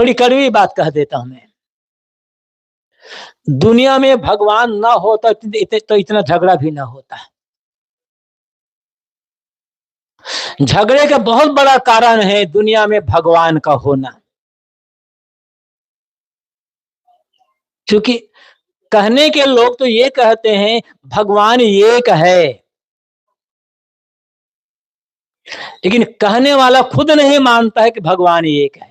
थोड़ी कड़वी बात कह देता हूं मैं। दुनिया में भगवान ना होता तो इतना झगड़ा भी ना होता। झगड़े का बहुत बड़ा कारण है दुनिया में भगवान का होना। क्योंकि कहने के लोग तो ये कहते हैं भगवान एक है, लेकिन कहने वाला खुद नहीं मानता है कि भगवान एक है।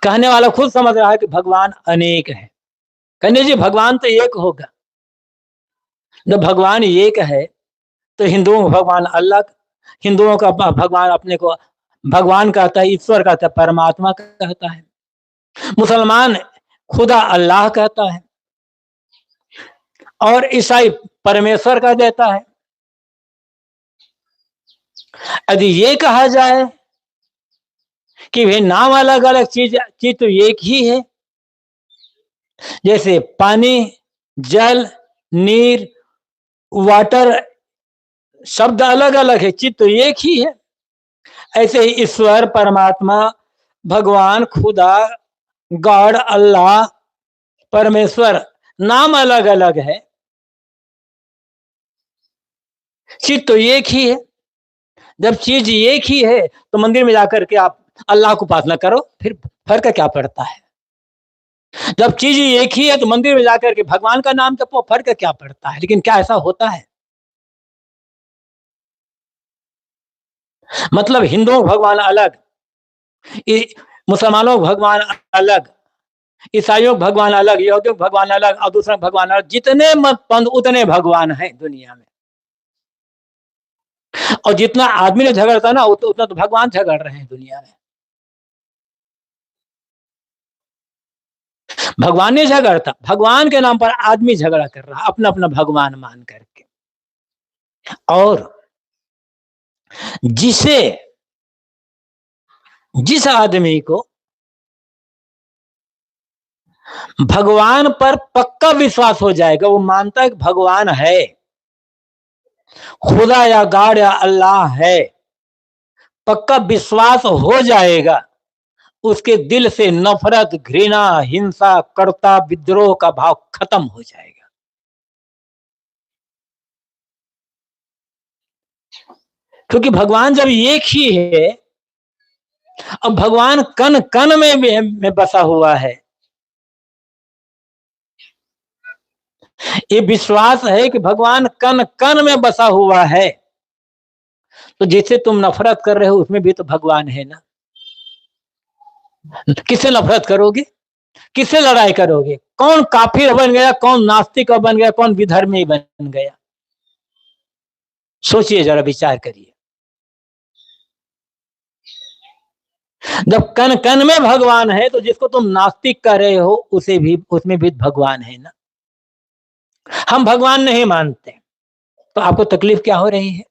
कहने वाला खुद समझ रहा है कि भगवान अनेक है। कहने जी भगवान तो एक होगा। जब भगवान एक है तो हिंदुओं का भगवान अलग, हिंदुओं का भगवान अपने को भगवान कहता है, ईश्वर कहता है, परमात्मा कहता है। मुसलमान खुदा अल्लाह कहता है और ईसाई परमेश्वर कह देता है। यदि ये कहा जाए कि वे नाम अलग अलग चीज तो एक ही है, जैसे पानी, जल, नीर, वाटर शब्द अलग अलग है, चित्त तो एक ही है। ऐसे ही ईश्वर, परमात्मा, भगवान, खुदा, गॉड, अल्लाह, परमेश्वर नाम अलग अलग है, चित्त तो एक ही है। जब चीज एक ही है तो मंदिर में जाकर के आप अल्लाह को उपासना करो, फिर फर्क क्या पड़ता है? जब चीज एक ही है तो मंदिर में जाकर के भगवान का नाम जपो, फर्क क्या पड़ता है? लेकिन क्या ऐसा होता है? मतलब हिंदुओं भगवान अलग, मुसलमानों भगवान अलग, ईसाइयों भगवान अलग, यहूदियों भगवान अलग और दूसरा भगवान अलग। जितने मत पंथ उतने भगवान हैं दुनिया में, और जितना आदमी ने झगड़ता ना उतना तो भगवान झगड़ रहे हैं दुनिया में। भगवान नहीं झगड़ता, भगवान के नाम पर आदमी झगड़ा कर रहा अपना अपना भगवान मान करके। और जिस आदमी को भगवान पर पक्का विश्वास हो जाएगा, वो मानता है कि भगवान है, खुदा या गॉड या अल्लाह है, पक्का विश्वास हो जाएगा, उसके दिल से नफरत, घृणा, हिंसा, कर्ता, विद्रोह का भाव खत्म हो जाएगा। क्योंकि भगवान जब एक ही है, अब भगवान कण कण में बसा हुआ है, ये विश्वास है कि भगवान कण कण में बसा हुआ है, तो जिससे तुम नफरत कर रहे हो उसमें भी तो भगवान है ना। किससे नफरत करोगे? किससे लड़ाई करोगे? कौन काफिर बन गया, कौन नास्तिक बन गया, कौन विधर्मी बन गया? सोचिए जरा, विचार करिए। जब कण कण में भगवान है तो जिसको तुम नास्तिक कर रहे हो उसमें भी भगवान है ना। हम भगवान नहीं मानते तो आपको तकलीफ क्या हो रही है?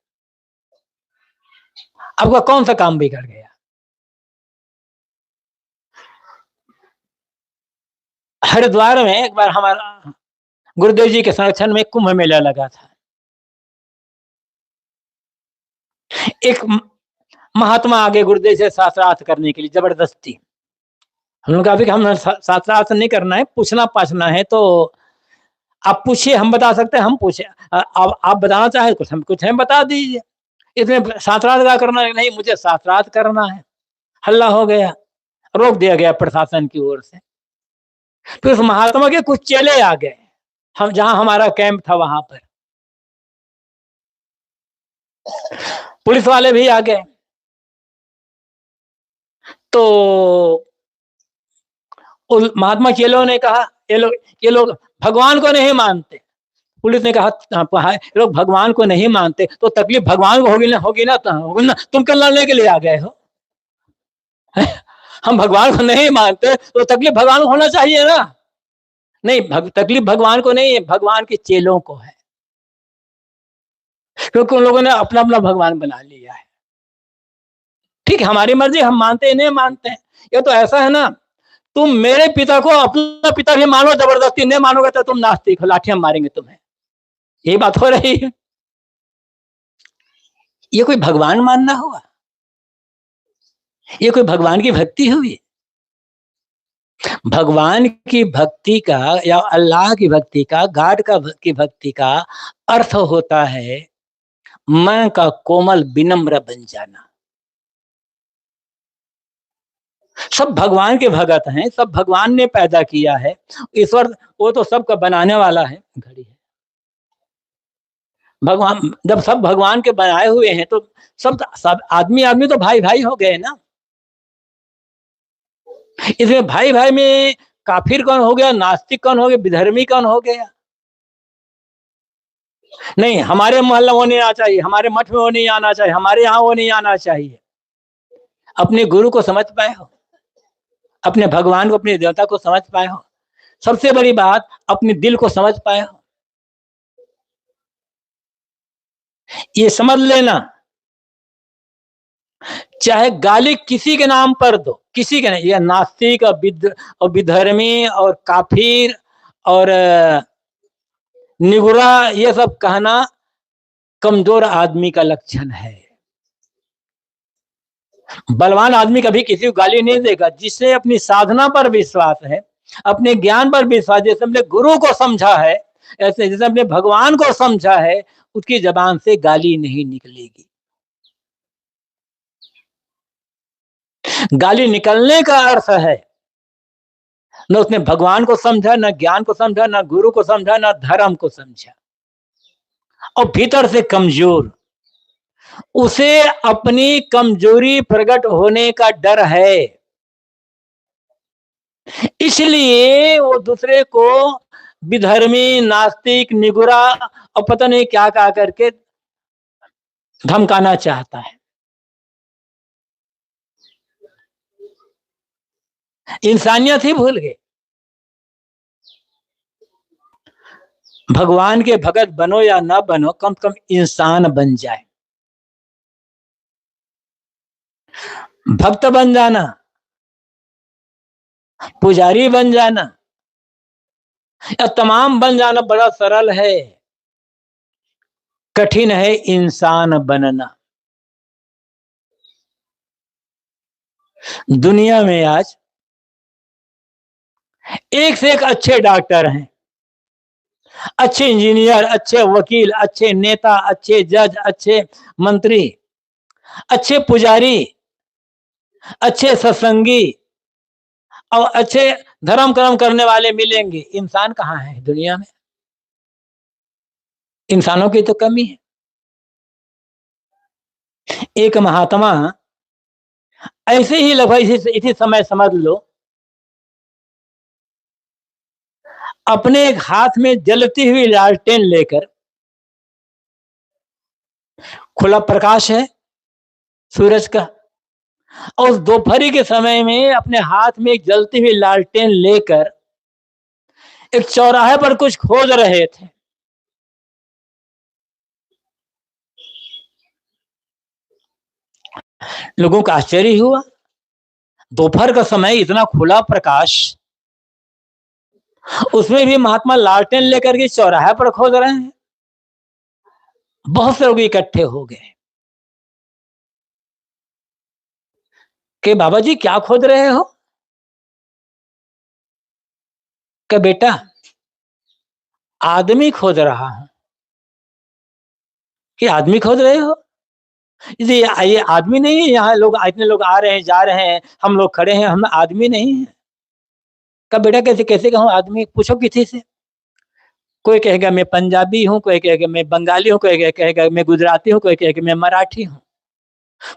आपका कौन सा काम बिगड़ गया? हरिद्वार में एक बार हमारा गुरुदेव जी के संरक्षण में कुंभ मेला लगा था। एक महात्मा आगे गुरुदेव से शास्त्रार्थ करने के लिए जबरदस्ती। हम लोग कहा कि हम शास्त्रार्थ नहीं करना है, पूछना पाछना है तो आप पूछिए, हम बता सकते हैं। हम पूछे, आप बताना चाहे कुछ, हम कुछ है बता दीजिए। इसमें शास्त्रार्थ का करना नहीं, मुझे शास्त्रार्थ करना है। हल्ला हो गया, रोक दिया गया प्रशासन की ओर से। फिर उस महात्मा के कुछ चेले आ गए, हम जहां हमारा कैंप था वहां पर पुलिस वाले भी आ गए। तो उस महात्मा चेलों ने कहा, ये लोग भगवान को नहीं मानते। पुलिस ने कहा ये लोग भगवान को नहीं मानते तो तकलीफ भगवान को होगी ना, तुम कल लड़ने के लिए आ गए हो। हम भगवान को नहीं मानते तो तकलीफ भगवान को होना चाहिए ना। नहीं, तकलीफ भगवान को नहीं है, भगवान के चेलों को है, क्योंकि उन लोगों ने अपना अपना भगवान बना लिया है। ठीक है, हमारी मर्जी, हम मानते हैं नहीं मानते हैं। ये तो ऐसा है ना, तुम मेरे पिता को अपना पिता भी मानो, जबरदस्ती नहीं मानोगे तो तुम नास्तिक हो, लाठी हम मारेंगे तुम्हें। यही बात हो रही है। ये कोई भगवान मानना हुआ? ये कोई भगवान की भक्ति हुई? भगवान की भक्ति का या अल्लाह की भक्ति का, गॉड की भक्ति का अर्थ होता है मन का कोमल विनम्र बन जाना। सब भगवान के भगत हैं, सब भगवान ने पैदा किया है। ईश्वर वो तो सबका बनाने वाला है। घड़ी है भगवान, जब सब भगवान के बनाए हुए हैं तो सब आदमी आदमी तो भाई भाई हो गए ना। इसमें भाई भाई में काफिर कौन हो गया, नास्तिक कौन हो गया, विधर्मी कौन हो गया? नहीं, हमारे मोहल्ला वो नहीं आना चाहिए, हमारे मठ में वो नहीं आना चाहिए, हमारे यहाँ वो नहीं आना चाहिए। अपने गुरु को समझ पाए हो, अपने भगवान को, अपने देवता को समझ पाए हो, सबसे बड़ी बात अपने दिल को समझ पाए हो। ये समझ लेना, चाहे गाली किसी के नाम पर दो, किसी के नहीं, ये नास्तिक और विधर्मी और काफिर और निगुरा, ये सब कहना कमजोर आदमी का लक्षण है। बलवान आदमी कभी किसी को गाली नहीं देगा। जिससे अपनी साधना पर विश्वास है, अपने ज्ञान पर विश्वास, जैसे अपने गुरु को समझा है, ऐसे जैसे अपने भगवान को समझा है, उसकी जबान से गाली नहीं निकलेगी। गाली निकलने का अर्थ है न उसने भगवान को समझा, न ज्ञान को समझा, न गुरु को समझा, न धर्म को समझा, और भीतर से कमजोर, उसे अपनी कमजोरी प्रकट होने का डर है। इसलिए वो दूसरे को विधर्मी, नास्तिक, निगुरा और पता नहीं क्या कहा करके धमकाना चाहता है। इंसानियत ही भूल गए। भगवान के भगत बनो या ना बनो, कम से कम इंसान बन जाए। भक्त बन जाना, पुजारी बन जाना या तमाम बन जाना बड़ा सरल है, कठिन है इंसान बनना। दुनिया में आज एक से एक अच्छे डॉक्टर हैं, अच्छे इंजीनियर, अच्छे वकील, अच्छे नेता, अच्छे जज, अच्छे मंत्री, अच्छे पुजारी, अच्छे सत्संगी और अच्छे धर्म कर्म करने वाले मिलेंगे। इंसान कहाँ है दुनिया में? इंसानों की तो कमी है। एक महात्मा ऐसे ही लगभग इसी समय समझ लो, अपने एक हाथ में जलती हुई लालटेन लेकर, खुला प्रकाश है सूरज का, और उस दोपहरी के समय में अपने हाथ में एक जलती हुई लालटेन लेकर एक चौराहे पर कुछ खोज रहे थे। लोगों का आश्चर्य हुआ, दोपहर का समय, इतना खुला प्रकाश, उसमें भी महात्मा लालटेन लेकर के चौराहे पर खोज रहे हैं। बहुत से लोग इकट्ठे हो गए कि बाबा जी क्या खोज रहे हो? कि बेटा आदमी खोज रहा हूं। कि आदमी खोज रहे हो? ये आदमी नहीं है, यहाँ लोग, इतने लोग आ रहे हैं जा रहे हैं, हम लोग खड़े हैं, हम आदमी नहीं है। का बेटा कैसे कैसे कहूं आदमी? पूछो किसी से। कोई कहेगा मैं पंजाबी हूं, कोई कहेगा मैं बंगाली हूं, कोई कहेगा मैं गुजराती हूं, कोई कहेगा मैं मराठी हूं,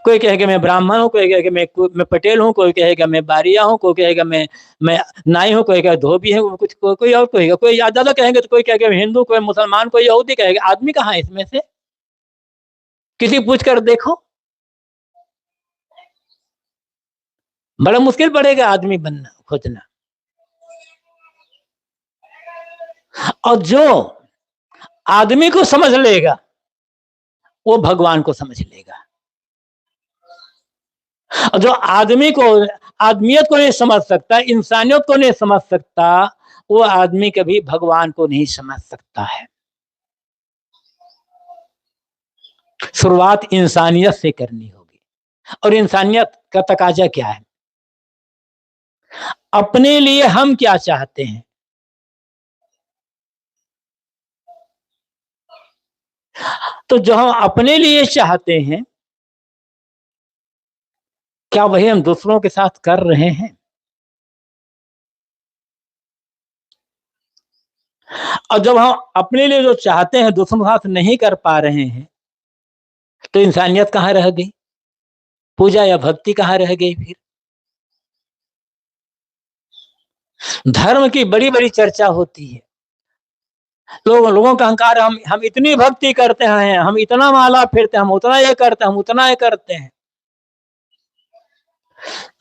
कोई कहेगा मैं ब्राह्मण हूं, कोई कहेगा मैं पटेल हूं, कोई कहेगा मैं बारिया हूं, कोई कहेगा मैं नाई हूं, कोई कहेगा धोबी है, कुछ कोई और कहेगा, कोई ज्यादा कहेंगे तो कोई कहेगा हिंदू, कोई मुसलमान, कोई यहूदी कहेगा। आदमी कहाँ है इसमें से? किसी पूछ कर देखो। बड़ा मुश्किल पड़ेगा आदमी बनना, खोजना। और जो आदमी को समझ लेगा वो भगवान को समझ लेगा, और जो आदमी को, आदमियत को नहीं समझ सकता, इंसानियत को नहीं समझ सकता, वो आदमी कभी भगवान को नहीं समझ सकता है। शुरुआत इंसानियत से करनी होगी। और इंसानियत का तकाजा क्या है? अपने लिए हम क्या चाहते हैं, तो जो हम अपने लिए चाहते हैं क्या वही हम दूसरों के साथ कर रहे हैं? और जब हम अपने लिए जो चाहते हैं दूसरों के साथ नहीं कर पा रहे हैं, तो इंसानियत कहाँ रह गई? पूजा या भक्ति कहाँ रह गई फिर? धर्म की बड़ी बड़ी चर्चा होती है, लोगों का अहंकार, हम इतनी भक्ति करते हैं, हम इतना माला फिरते हैं, हम उतना ये करते हैं, हम उतना ये करते हैं।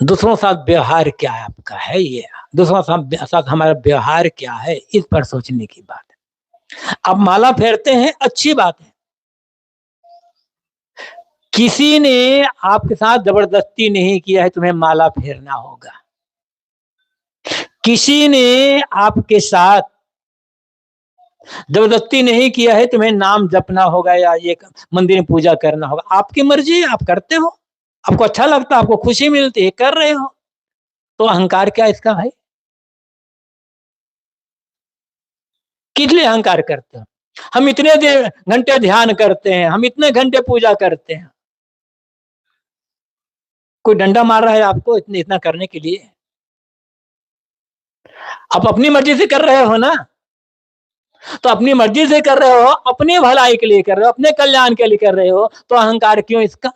दूसरों के साथ व्यवहार क्या है आपका है? ये दूसरों के साथ हमारा व्यवहार क्या है, इस पर सोचने की बात है। आप माला फेरते हैं, अच्छी बात है। किसी ने आपके साथ जबरदस्ती नहीं किया है तुम्हें माला फेरना होगा। किसी ने आपके साथ जबरदस्ती नहीं किया है तुम्हें नाम जपना होगा या ये मंदिर में पूजा करना होगा। आपकी मर्जी, आप करते हो, आपको अच्छा लगता है, आपको खुशी मिलती है, कर रहे हो। तो अहंकार क्या इसका भाई? किस लिए अहंकार करते हो? हम इतने घंटे ध्यान करते हैं, हम इतने घंटे पूजा करते हैं, कोई डंडा मार रहा है आपको इतने इतना करने के लिए? आप अपनी मर्जी से कर रहे हो ना, तो अपनी मर्जी से कर रहे हो, अपनी भलाई के लिए कर रहे हो, अपने कल्याण के लिए कर रहे हो, तो अहंकार क्यों इसका?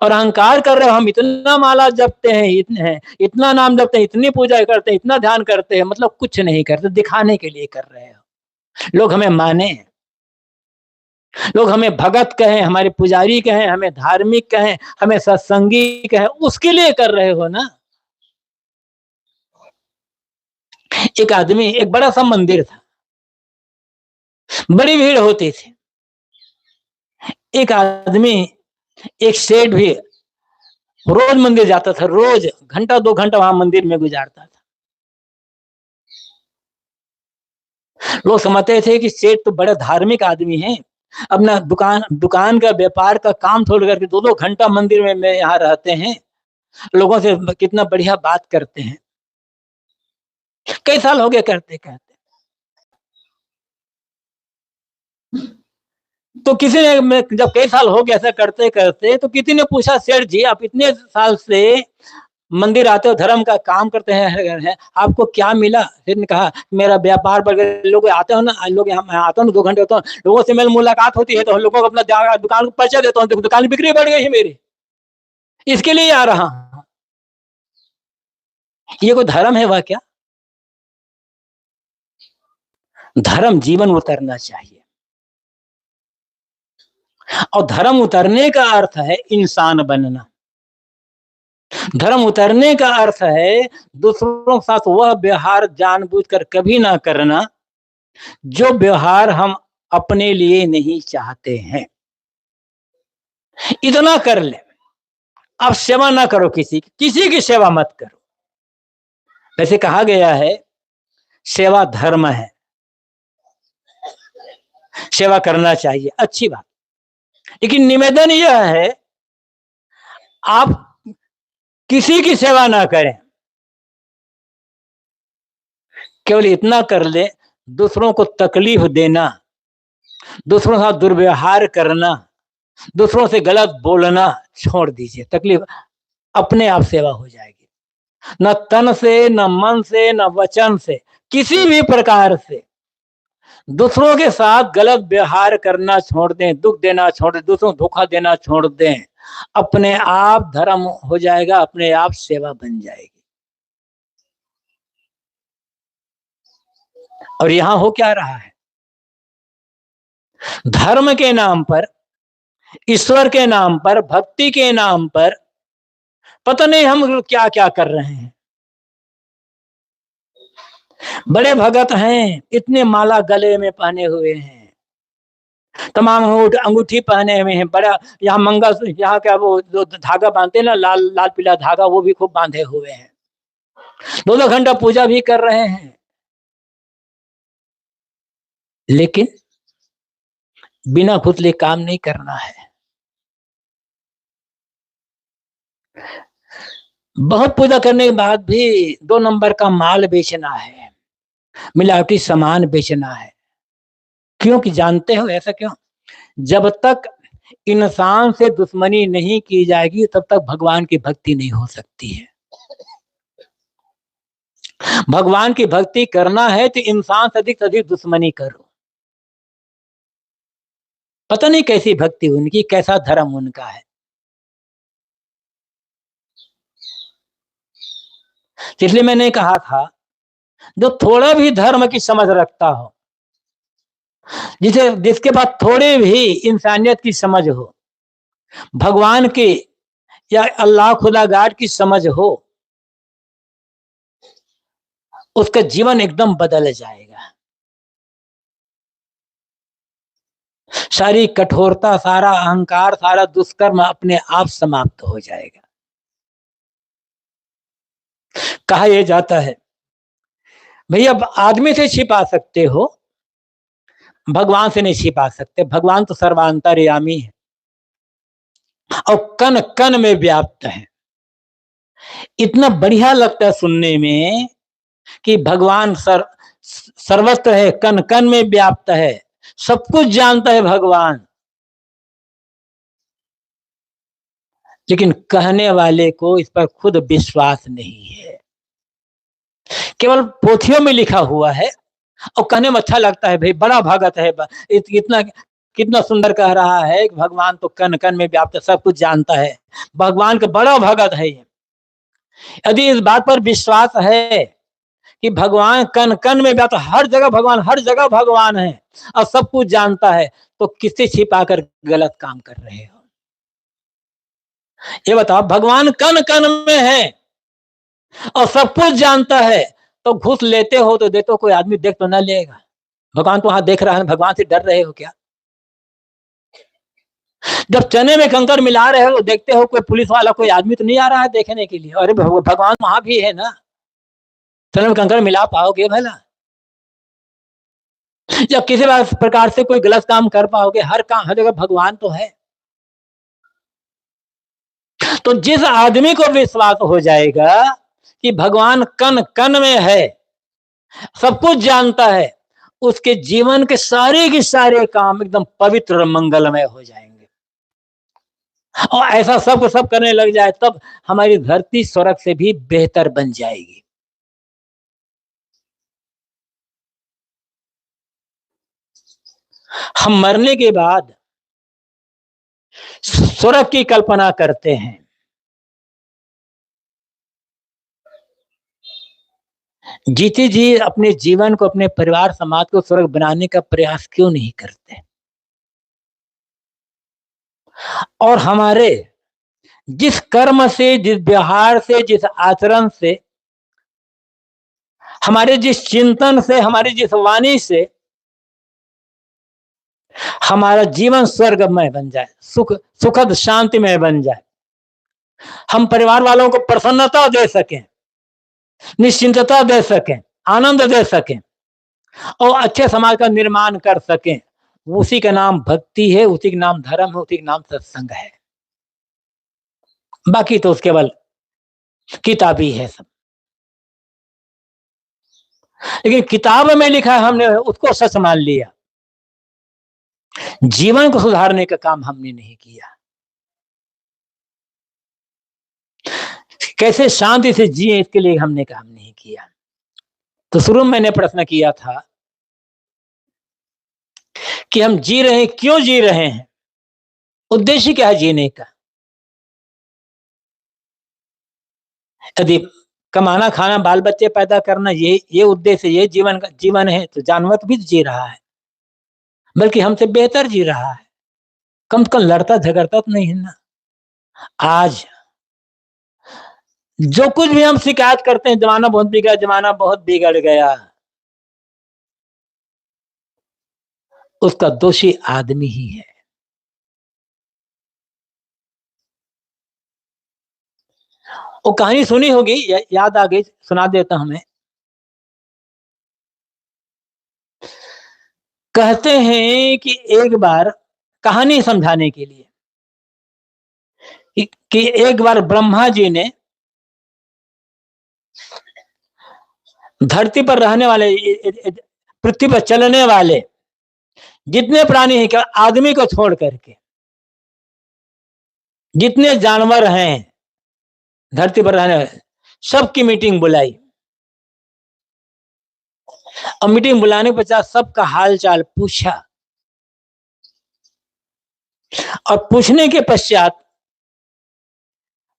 और अहंकार कर रहे हो, हम इतना माला जपते हैं, इतने हैं, इतना नाम जपते हैं, इतनी पूजा करते हैं, इतना ध्यान करते हैं, मतलब कुछ नहीं करते, दिखाने के लिए कर रहे हो। लोग हमें माने, लोग हमें भगत कहें, हमारे पुजारी कहें, हमें धार्मिक कहें, हमें सत्संगी कहें, उसके लिए कर रहे हो ना। एक आदमी, एक बड़ा सा मंदिर था, बड़ी भीड़ होती थी। एक आदमी, एक सेठ भी रोज मंदिर जाता था, रोज घंटा 2 घंटा वहां मंदिर में गुजारता था। लोग समझते थे कि सेठ तो बड़े धार्मिक आदमी हैं, अपना दुकान दुकान का व्यापार का काम छोड़ करके 2-2 घंटा मंदिर में यहाँ रहते हैं, लोगों से कितना बढ़िया बात करते हैं। कई साल हो गए करते करते। तो किसी ने, जब कई साल हो गए ऐसा करते करते, तो किसी ने पूछा, सेठ जी आप इतने साल से मंदिर आते हो, धर्म का काम करते हैं, आपको क्या मिला? सेठ ने कहा, मेरा व्यापार बढ़ गया, लोग आते हो ना, लोग यहाँ मैं आता हूँ 2 घंटे होता हूँ, लोगों से मेरी मुलाकात होती है, तो लोगों को अपना दुकान को परिचय देता हूँ, दुकान की बिक्री बढ़ गई है मेरी, इसके लिए आ रहा हूँ। ये कोई धर्म है वह क्या? धर्म जीवन उतरना चाहिए, और धर्म उतरने का अर्थ है इंसान बनना। धर्म उतरने का अर्थ है दूसरों के साथ वह व्यवहार जानबूझकर कभी ना करना जो व्यवहार हम अपने लिए नहीं चाहते हैं। इतना कर ले, अब सेवा ना करो, किसी की सेवा मत करो। वैसे कहा गया है सेवा धर्म है, सेवा करना चाहिए, अच्छी बात। लेकिन निवेदन यह है आप किसी की सेवा ना करें, केवल इतना कर ले, दूसरों को तकलीफ देना, दूसरों के साथ दुर्व्यवहार करना, दूसरों से गलत बोलना छोड़ दीजिए, तकलीफ अपने आप सेवा हो जाएगी। न तन से, न मन से, न वचन से, किसी भी प्रकार से दूसरों के साथ गलत व्यवहार करना छोड़ दें, दुख देना छोड़ दें, दूसरों को धोखा देना छोड़ दें, अपने आप धर्म हो जाएगा, अपने आप सेवा बन जाएगी। और यहां हो क्या रहा है? धर्म के नाम पर, ईश्वर के नाम पर, भक्ति के नाम पर पता नहीं हम क्या क्या कर रहे हैं। बड़े भगत हैं, इतने माला गले में पहने हुए हैं, तमाम अंगूठी पहने हुए हैं, बड़ा यहाँ मंगल, यहाँ क्या वो जो धागा बांधते हैं ना, लाल लाल पीला धागा, वो भी खूब बांधे हुए हैं, 2-2 घंटा पूजा भी कर रहे हैं। लेकिन बिना खुदले काम नहीं करना है। बहुत पूजा करने के बाद भी 2 नंबर का माल बेचना है, मिलावटी सामान बेचना है। क्योंकि जानते हो ऐसा क्यों? जब तक इंसान से दुश्मनी नहीं की जाएगी तब तक भगवान की भक्ति नहीं हो सकती है। भगवान की भक्ति करना है तो इंसान से अधिक दुश्मनी करो। पता नहीं कैसी भक्ति उनकी, कैसा धर्म उनका है। इसलिए मैंने कहा था, जो थोड़ा भी धर्म की समझ रखता हो, जिसके पास थोड़ी भी इंसानियत की समझ हो, भगवान की या अल्लाह खुदा गाड की समझ हो, उसका जीवन एकदम बदल जाएगा। सारी कठोरता, सारा अहंकार, सारा दुष्कर्म अपने आप समाप्त हो जाएगा। कहा यह जाता है, भैया आदमी से छिपा सकते हो, भगवान से नहीं छिपा सकते। भगवान तो सर्वांतर्यामी है और कण कण में व्याप्त है। इतना बढ़िया लगता है सुनने में कि भगवान सर्वत्र है, कण कण में व्याप्त है, सब कुछ जानता है भगवान। लेकिन कहने वाले को इस पर खुद विश्वास नहीं है। केवल पोथियों में लिखा हुआ है और कहने में अच्छा लगता है, भाई बड़ा भगत है, इतना कितना सुंदर कह रहा है कि भगवान तो कण कण में व्याप्त, सब कुछ जानता है, भगवान का बड़ा भगत है। यदि इस बात पर विश्वास है कि भगवान कण कण में व्याप्त, हर जगह भगवान, हर जगह भगवान है और सब कुछ जानता है, तो किससे छिपाकर गलत काम कर रहे हो? ये बताओ, भगवान कण कण में है और सब कुछ जानता है, तो घूस लेते हो तो देते हो, कोई आदमी देख तो ना लेगा। भगवान तो वहां देख रहा है, भगवान से डर रहे हो क्या? जब चने में कंकर मिला रहे हो, देखते हो कोई पुलिस वाला, कोई आदमी तो नहीं आ रहा है देखने के लिए? अरे भगवान वहां भी है ना, चने में कंकर मिला पाओगे भला? जब किसी प्रकार से कोई गलत काम कर पाओगे? हर काम, हर जगह भगवान तो है। तो जिस आदमी को विश्वास हो जाएगा कि भगवान कण कण में है, सब कुछ जानता है, उसके जीवन के सारे के सारे काम एकदम पवित्र और मंगलमय हो जाएंगे। और ऐसा सब करने लग जाए, तब हमारी धरती स्वर्ग से भी बेहतर बन जाएगी। हम मरने के बाद स्वर्ग की कल्पना करते हैं। जीते जी अपने जीवन को, अपने परिवार समाज को स्वर्ग बनाने का प्रयास क्यों नहीं करते? और हमारे जिस कर्म से, जिस व्यवहार से, जिस आचरण से, हमारे जिस चिंतन से, हमारी जिस वाणी से हमारा जीवन स्वर्गमय बन जाए, सुखद शांतिमय बन जाए, हम परिवार वालों को प्रसन्नता दे सकें, निश्चिंतता दे सकें, आनंद दे सकें और अच्छे समाज का निर्माण कर सकें, उसी का नाम भक्ति है, उसी का नाम धर्म है, उसी का नाम सत्संग है। बाकी तो केवल किताबी है सब। लेकिन किताब में लिखा है, हमने उसको सच मान लिया, जीवन को सुधारने का काम हमने नहीं किया। कैसे शांति से जिए, इसके लिए हमने काम नहीं किया। तो शुरू में मैंने प्रश्न किया था कि हम जी रहे हैं, क्यों जी रहे हैं, उद्देश्य क्या है जीने का? यदि कमाना, खाना, बाल बच्चे पैदा करना, ये उद्देश्य, ये जीवन है, तो जानवर भी जी रहा है, बल्कि हमसे बेहतर जी रहा है। कम से कम लड़ता झगड़ता तो नहीं है ना। आज जो कुछ भी हम शिकायत करते हैं, जमाना बहुत बिगड़ा, जमाना बहुत बिगड़ गया, उसका दोषी आदमी ही है। वो कहानी सुनी होगी, याद आ गई, सुना देता हूं मैं। कहते हैं कि एक बार कहानी समझाने के लिए कि एक बार ब्रह्मा जी ने धरती पर रहने वाले, पृथ्वी पर चलने वाले जितने प्राणी हैं, क्या आदमी को छोड़ करके जितने जानवर हैं धरती पर रहने वाले, सबकी मीटिंग बुलाई। और मीटिंग बुलाने के पश्चात सबका हाल चाल पूछा, और पूछने के पश्चात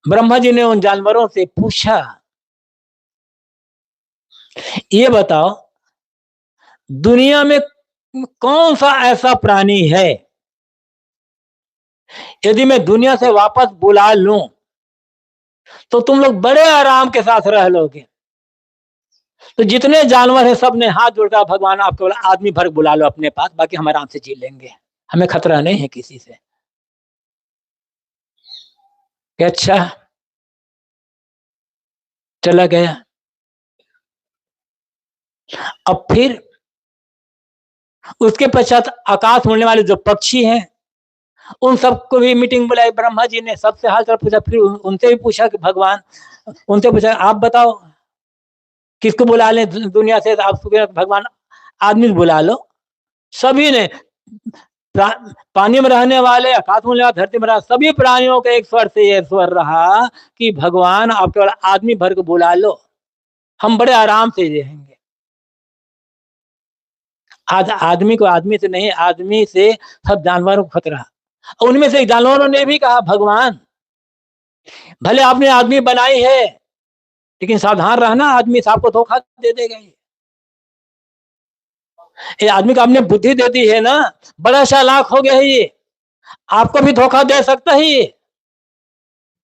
ब्रह्मा जी ने उन जानवरों से पूछा, ये बताओ दुनिया में कौन सा ऐसा प्राणी है यदि मैं दुनिया से वापस बुला लूं तो तुम लोग बड़े आराम के साथ रह लोगे। तो जितने जानवर हैं सब ने हाथ जोड़कर, भगवान आप केवल आदमी भर बुला लो अपने पास, बाकी हम आराम से जी लेंगे, हमें खतरा नहीं है किसी से। अच्छा, चला गया। अब फिर उसके पश्चात आकाश उड़ने वाले जो पक्षी हैं उन सबको भी मीटिंग बुलाई ब्रह्मा जी ने, सबसे हाल चाल पूछा। फिर उनसे भी पूछा कि भगवान, उनसे पूछा आप बताओ किसको बुला लें दुनिया से, आप भगवान आदमी बुला लो। सभी ने, पानी में रहने वाले, आकाश में रहने वाले, धरती में रहने वाले, सभी प्राणियों का एक स्वर से यह स्वर रहा कि भगवान आप केवल आदमी भर को बुला लो, हम बड़े आराम से रहेंगे। आज आदमी को आदमी से नहीं, आदमी से सब जानवरों को खतरा। उनमें से जानवरों ने भी कहा भगवान भले आपने आदमी बनाई है लेकिन सावधान रहना, आदमी से आपको धोखा दे देगा। ये आदमी को आपने बुद्धि दे दी है ना, बड़ा चालाक हो गया है ये, आपको भी धोखा दे सकता है ये।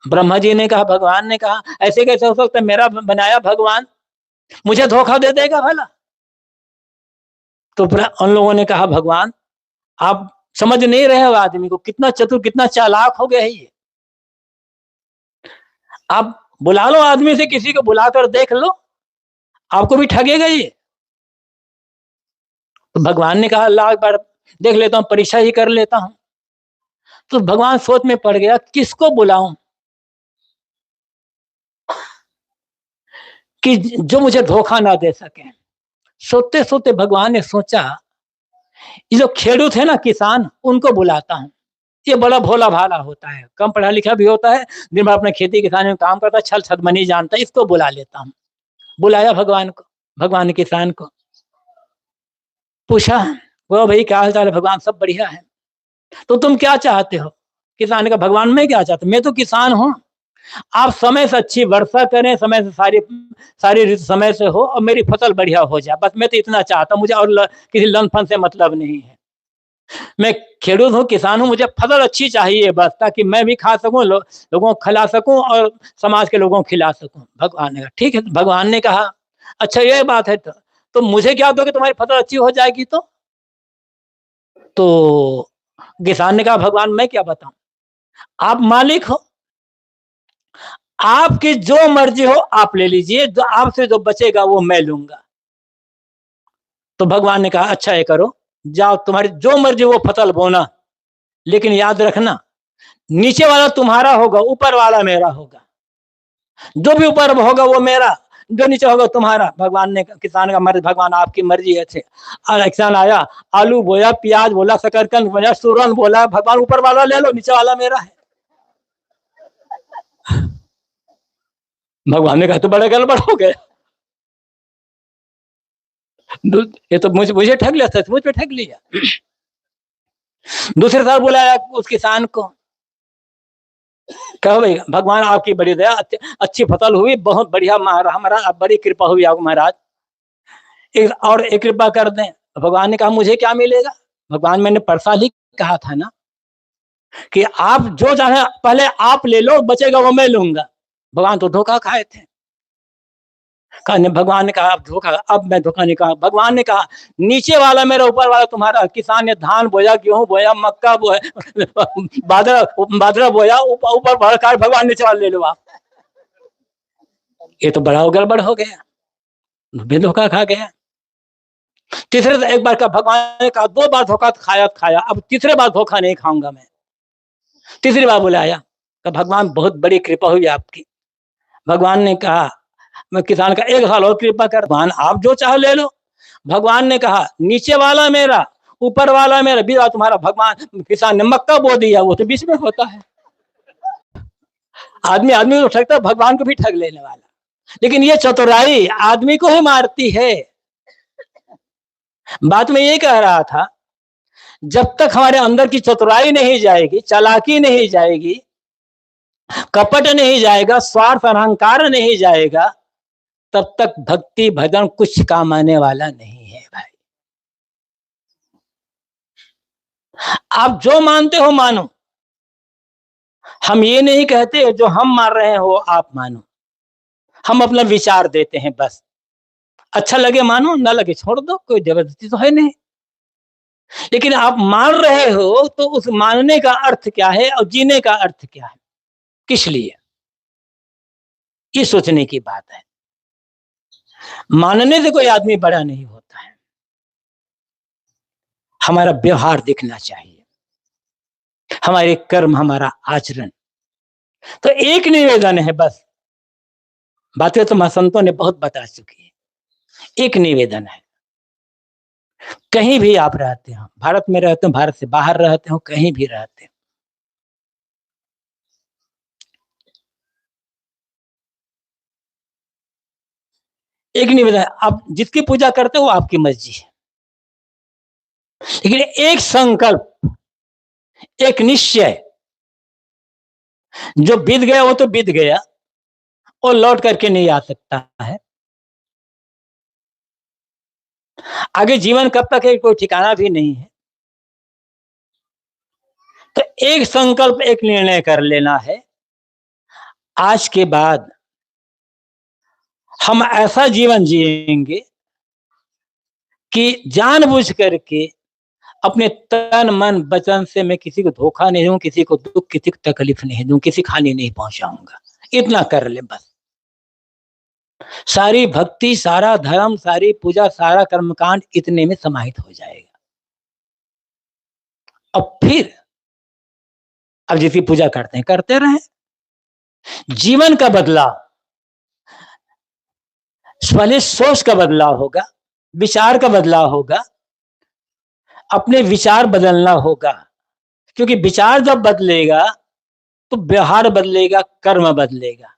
ब्रह्मा जी ने कहा, भगवान ने कहा ऐसे कैसे हो सकता है, मेरा बनाया भगवान मुझे धोखा दे देगा भला। तो उन लोगों ने कहा भगवान आप समझ नहीं रहे हो आदमी को, कितना चतुर कितना चालाक हो गया है ये, आप बुला लो आदमी से, किसी को बुलाकर देख लो, आपको भी ठगेगा ये। तो भगवान ने कहा अल्लाह एक बार देख लेता हूं, परीक्षा ही कर लेता हूं। तो भगवान सोच में पड़ गया किसको बुलाऊं कि जो मुझे धोखा ना दे सके। सोते सोते भगवान ने सोचा ये जो खेडूत है ना, किसान, उनको बुलाता हूं। ये बड़ा भोला भाला होता है, कम पढ़ा लिखा भी होता है, दिन भर अपने खेती किसानी में काम करता है, छल छदमनी जानता है, इसको बुला लेता हूं। बुलाया भगवान को, भगवान ने किसान को पूछा, वो भाई क्या हाल चाल है? भगवान सब बढ़िया है। तो तुम क्या चाहते हो? किसान का, भगवान मैं क्या चाहता हूं, मैं तो किसान हूं, आप समय से अच्छी वर्षा करें, समय से सारी सारी ऋतु समय से हो और मेरी फसल बढ़िया हो जाए, बस मैं तो इतना चाहता हूं, मुझे और किसी लन फन से मतलब नहीं है। मैं खेडूत हूँ, किसान हूँ, मुझे फसल अच्छी चाहिए बस, ताकि मैं भी खा सकूं, लोगों को खिला सकूं और समाज के लोगों को खिला सकूं। भगवान ने कहा ठीक है। भगवान ने कहा अच्छा ये बात है, तो मुझे क्या दोगे तुम्हारी फसल अच्छी हो जाएगी? तो किसान ने कहा भगवान मैं क्या बताऊं, आप मालिक हो, आपकी जो मर्जी हो आप ले लीजिए, जो आपसे जो बचेगा वो मैं लूंगा। तो भगवान ने कहा अच्छा ये करो, जाओ तुम्हारी जो मर्जी वो फसल बोना, लेकिन याद रखना नीचे वाला तुम्हारा होगा, ऊपर वाला मेरा होगा, जो भी ऊपर होगा वो मेरा, जो नीचे होगा तुम्हारा। भगवान ने, किसान का मर्जी, भगवान आपकी मर्जी है। और किसान आया, आलू बोया, प्याज बोला, शकरकंद बोया, सूरन बोला, भगवान ऊपर वाला ले लो, नीचे वाला मेरा है। भगवान ने कहा तो बड़ा गड़बड़ हो गया, ये तो मुझे ठग लिया, सचमुच में ठग लिया। दूसरे साल बुलाया उस किसान को, कहो भाई भगवान आपकी बड़ी दया, अच्छी फसल हुई, बहुत बढ़िया महाराज, बड़ी कृपा हुई आपको महाराज, और एक कृपा कर दें। भगवान ने कहा मुझे क्या मिलेगा? भगवान मैंने परसा ही कहा था ना कि आप जो चाहे पहले आप ले लो, बचेगा वो मैं लूंगा। भगवान तो धोखा खाए थे। भगवान ने कहा अब धोखा, अब मैं धोखा नहीं कहा। भगवान ने कहा नीचे वाला मेरा, ऊपर वाला तुम्हारा। किसान ने धान बोया, गेहूं बोया, मक्का बोया, बाजरा बोया, ऊपर भड़का, भगवान नीचे वाला ले लो आप। ये तो बड़ा गड़बड़ हो गया, धोखा खा गया। तीसरे से एक बार का भगवान ने कहा, 2 बार धोखा खाया खाया, अब तीसरे बार धोखा नहीं खाऊंगा मैं। तीसरी बार बुलाया, तो भगवान बहुत बड़ी कृपा हुई आपकी। भगवान ने कहा, मैं किसान का 1 साल और कृपा कर, भगवान आप जो चाहो ले लो। भगवान ने कहा, नीचे वाला मेरा, ऊपर वाला मेरा, बीच तुम्हारा। भगवान किसान ने मक्का बो दिया, वो तो बीच में होता है। आदमी आदमी को ठगता है, भगवान को भी ठग लेने वाला। लेकिन ये चतुराई आदमी को ही मारती है। बात मैं ये कह रहा था, जब तक हमारे अंदर की चतुराई नहीं जाएगी, चालाकी नहीं जाएगी, कपट नहीं जाएगा, स्वार्थ अहंकार नहीं जाएगा, तब तक भक्ति भजन कुछ काम आने वाला नहीं है भाई। आप जो मानते हो मानो, हम ये नहीं कहते जो हम मान रहे हो आप मानो। हम अपना विचार देते हैं बस। अच्छा लगे मानो, ना लगे छोड़ दो, कोई जबरदस्ती तो है नहीं। लेकिन आप मान रहे हो तो उस मानने का अर्थ क्या है और जीने का अर्थ क्या है, किस लिए, ये सोचने की बात है। मानने से कोई आदमी बड़ा नहीं होता है। हमारा व्यवहार दिखना चाहिए, हमारे कर्म, हमारा आचरण। तो एक निवेदन है बस, बातें तो संतों ने बहुत बता चुकी है। एक निवेदन है, कहीं भी आप रहते हो, भारत में रहते हो, भारत से बाहर रहते हो, कहीं भी रहते हो, एक निवेदन है, आप जिसकी पूजा करते हो आपकी मर्जी है, लेकिन एक संकल्प, एक निश्चय, जो बीत गया वो तो बीत गया, और लौट करके नहीं आ सकता है। आगे जीवन कब तक है कोई ठिकाना भी नहीं है। तो एक संकल्प, एक निर्णय कर लेना है, आज के बाद हम ऐसा जीवन जिएंगे कि जानबूझ करके अपने तन मन वचन से मैं किसी को धोखा नहीं दूं, किसी को दुख, किसी को तकलीफ नहीं दूं, किसी को हानि नहीं पहुंचाऊंगा। इतना कर ले बस। सारी भक्ति, सारा धर्म, सारी पूजा, सारा कर्मकांड इतने में समाहित हो जाएगा। अब फिर अब जिसकी पूजा करते हैं करते रहें। जीवन का बदलाव पहले सोच का बदलाव होगा, विचार का बदलाव होगा, अपने विचार बदलना होगा। क्योंकि विचार जब बदलेगा तो व्यवहार बदलेगा, कर्म बदलेगा,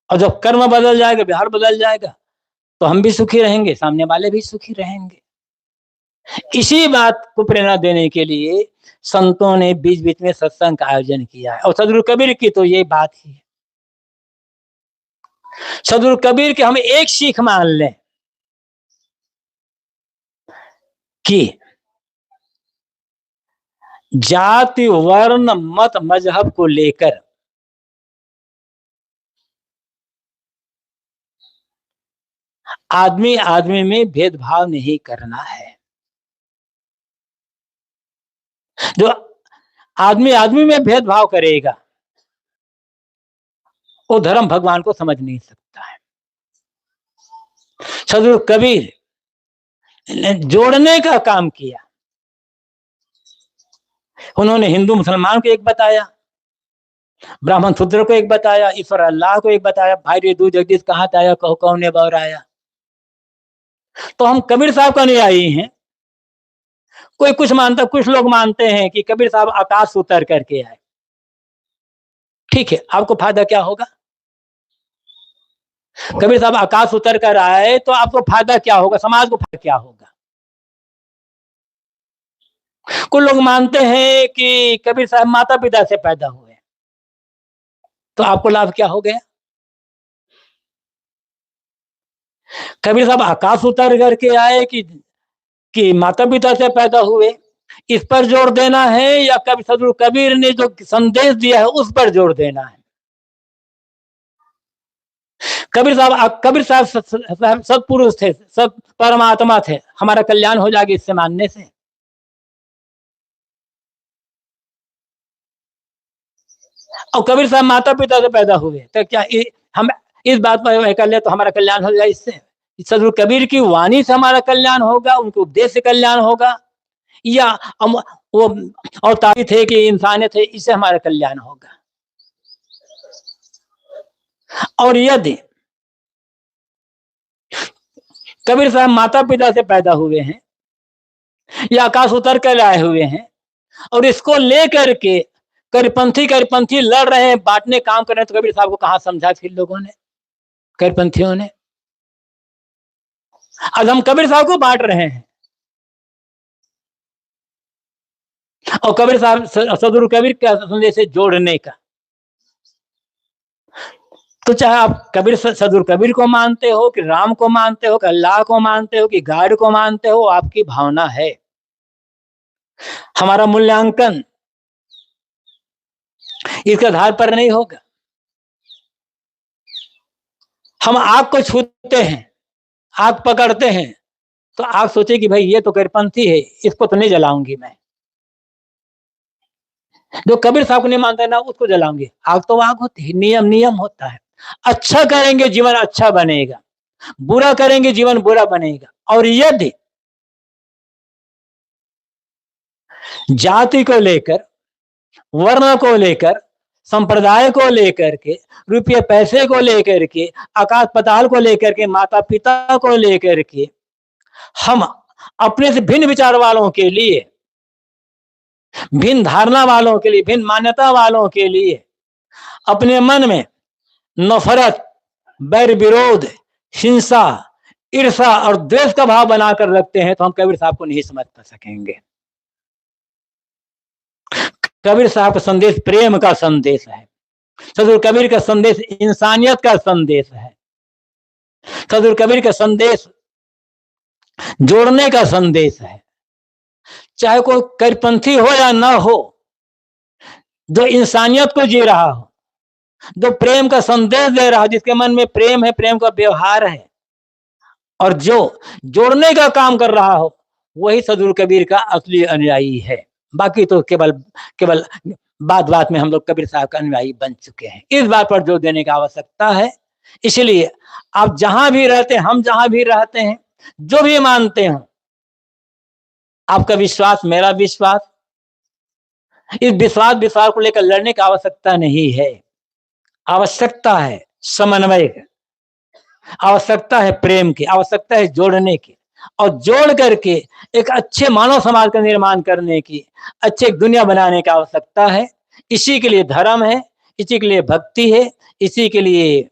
और जब कर्म बदल जाएगा, व्यवहार बदल जाएगा, तो हम भी सुखी रहेंगे, सामने वाले भी सुखी रहेंगे। इसी बात को प्रेरणा देने के लिए संतों ने बीच बीच में सत्संग का आयोजन किया है। और सदगुरु कबीर की तो ये बात ही है। सदगुरु कबीर के हम एक सीख मान लें कि जाति, वर्ण, मत, मजहब को लेकर आदमी आदमी में भेदभाव नहीं करना है। जो आदमी आदमी में भेदभाव करेगा वो धर्म भगवान को समझ नहीं सकता है। सदगुरु कबीर ने जोड़ने का काम किया। उन्होंने हिंदू मुसलमान को एक बताया, ब्राह्मण शूद्र को एक बताया, ईश्वर अल्लाह को एक बताया, भाई रे दूध जगदीश कहाँ आया, कहो कौन ने बौर आया। तो हम कबीर साहब का अनुयायी हैं। कोई कुछ मानता, कुछ लोग मानते हैं कि कबीर साहब आकाश उतर करके आए। ठीक है, आपको फायदा क्या होगा? कबीर साहब आकाश उतर कर आए तो आपको फायदा क्या होगा, समाज को फायदा क्या होगा? कुछ लोग मानते हैं कि कबीर साहब माता पिता से पैदा हुए, तो आपको लाभ क्या हो गया? कबीर साहब आकाश उतर करके आए कि माता पिता से पैदा हुए, इस पर जोर देना है, या कबीर सदगुरु कबीर ने जो संदेश दिया है उस पर जोर देना है? कबीर साहब सत्पुरुष थे, सब परमात्मा थे, हमारा कल्याण हो जाएगा इससे मानने से? और कबीर साहब माता पिता से पैदा हुए, तो क्या हम इस बात पर कर ले तो हमारा कल्याण हो जाए इससे? सदगुरु कबीर की वाणी से हमारा कल्याण होगा, उनके उपदेश से कल्याण होगा, या वो अवतारी थे कि इंसानियत है, इससे हमारा कल्याण होगा। और यदि कबीर साहब माता पिता से पैदा हुए हैं या आकाश उतर कर आए हुए हैं और इसको लेकर के करीपंथी लड़ रहे हैं, बांटने काम कर रहे हैं, तो कबीर साहब को कहां समझा फिर लोगों ने, करीपंथियों ने? आज हम कबीर साहब को बांट रहे हैं और कबीर साहब सदगुरु कबीर का संदेश से जोड़ने का। तो चाहे आप कबीर सदगुरु कबीर को मानते हो कि राम को मानते हो कि अल्लाह को मानते हो कि गाड को मानते हो, आपकी भावना है। हमारा मूल्यांकन इसके आधार पर नहीं होगा। हम आग को छूते हैं, आग पकड़ते हैं, तो आग सोचे कि भाई ये तो करीपंथी है, इसको तो नहीं जलाऊंगी मैं। जो कबीर साहब को नहीं मानता है ना, उसको जलाऊंगी। आग तो आग होती है, नियम नियम होता है। अच्छा करेंगे जीवन अच्छा बनेगा, बुरा करेंगे जीवन बुरा बनेगा। और यदि जाति को लेकर, वर्ण को लेकर, संप्रदाय को लेकर के, रुपये पैसे को लेकर के, आकाश पाताल को लेकर के, माता पिता को लेकर के, हम अपने से भिन्न विचार वालों के लिए, भिन्न धारणा वालों के लिए, भिन्न मान्यता वालों के लिए अपने मन में नफरत, बैर विरोध, हिंसा, ईर्षा और द्वेष का भाव बनाकर रखते हैं, तो हम कबीर साहब को नहीं समझ पा सकेंगे। कबीर साहब का संदेश प्रेम का संदेश है। सदगुरु कबीर का संदेश इंसानियत का संदेश है। सदगुरु कबीर का संदेश जोड़ने का संदेश है। चाहे कोई करीपंथी हो या ना हो, जो इंसानियत को जी रहा हो, जो प्रेम का संदेश दे रहा हो, जिसके मन में प्रेम है, प्रेम का व्यवहार है, और जो जोड़ने का काम कर रहा हो, वही सदगुरु कबीर का असली अनुयायी है। बाकी तो केवल केवल बात में हम लोग कबीर साहब का अनुयायी बन चुके हैं। इस बात पर जोर देने की आवश्यकता है। इसलिए आप जहां भी रहते हैं, हम जहां भी रहते हैं, जो भी मानते हो, आपका विश्वास मेरा विश्वास, इस विश्वास को लेकर लड़ने की आवश्यकता नहीं है। आवश्यकता है समन्वय की, आवश्यकता है प्रेम की, आवश्यकता है जोड़ने की, और जोड़ करके एक अच्छे मानव समाज का निर्माण करने की, अच्छे दुनिया बनाने की आवश्यकता है। इसी के लिए धर्म है, इसी के लिए भक्ति है, इसी के लिए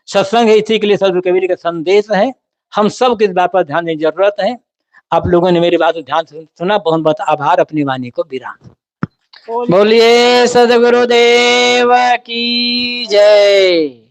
सत्संग है, इसी के लिए सदगुरु कबीर का संदेश है। हम सब किस बात पर ध्यान देने की जरूरत है। आप लोगों ने मेरी बात को ध्यान से सुना, बहुत बहुत आभार। अपनी वाणी को विराम। बोलिए सदगुरुदेव की जय।